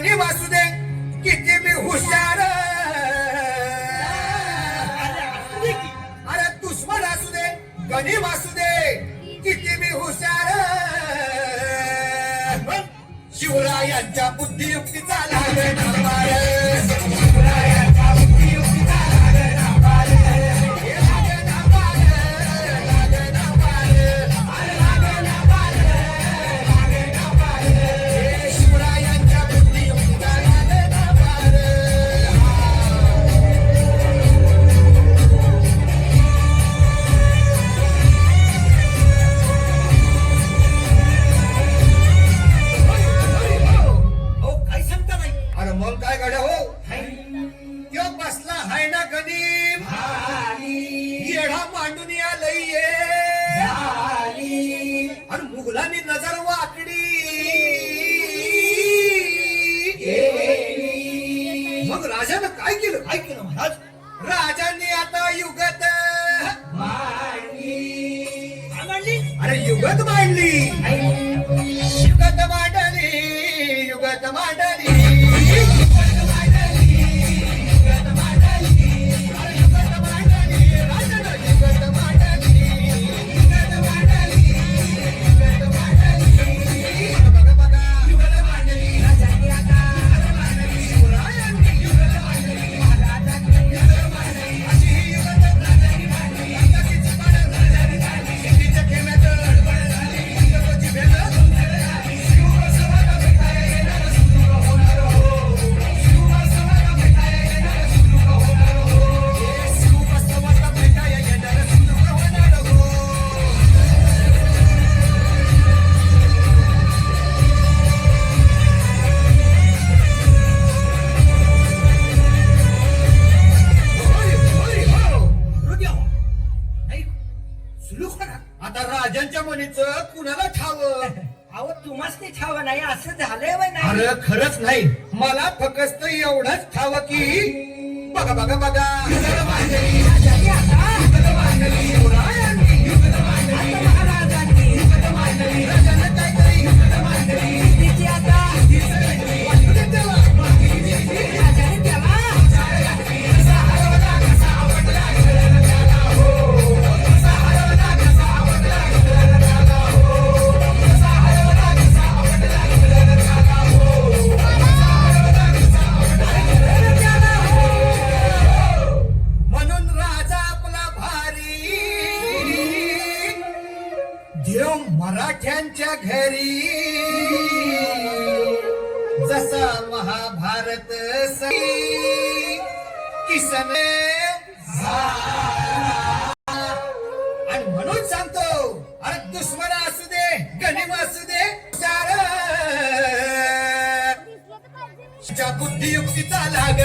गणिम असू दे किती मी हुशार, अरे दुश्मन असू दे गणिम असू दे किती मी हुशार, शिवरायांच्या बुद्धियुक्तीचा लागला पार, शिवरायांच्या बुद्धियुक्तीचा लागला पार, लागला पार, लागला पार, लागला पार, लागला पार, शिवरायांच्या बुद्धियुक्तीचा लागला पार. अरे मग काय गाड्या हो त्यो बसला हाय ना गणिम येढा मांडून आलंय आणि मुघलांनी नजर वाकडी, मग राजानं काय केलं महाराज? राजांनी आता युगत मांडली, अरे युगत मांडली, युगत मांडली, युगत मांडली, आता राजांच्या म्हणीचं कुणाला ठाव? अहो तुम्हाच ते ठाव नाही असं झालंय वय नाही. अरे खरंच नाही, मला फक्त एवढंच ठाव की बघा बघा बघा महाराजांनी राजानं काय करी तिची आता वाटू दे त्याला. राजाने त्याला म्हणून राजा आपला भारी देव मराठ्यांच्या घरी, जसा महाभारत किसन आणि म्हणून सांगतो, अरे दुश्मन असू दे गणिम असू दे च्या बुद्धियुक्तीचा लाग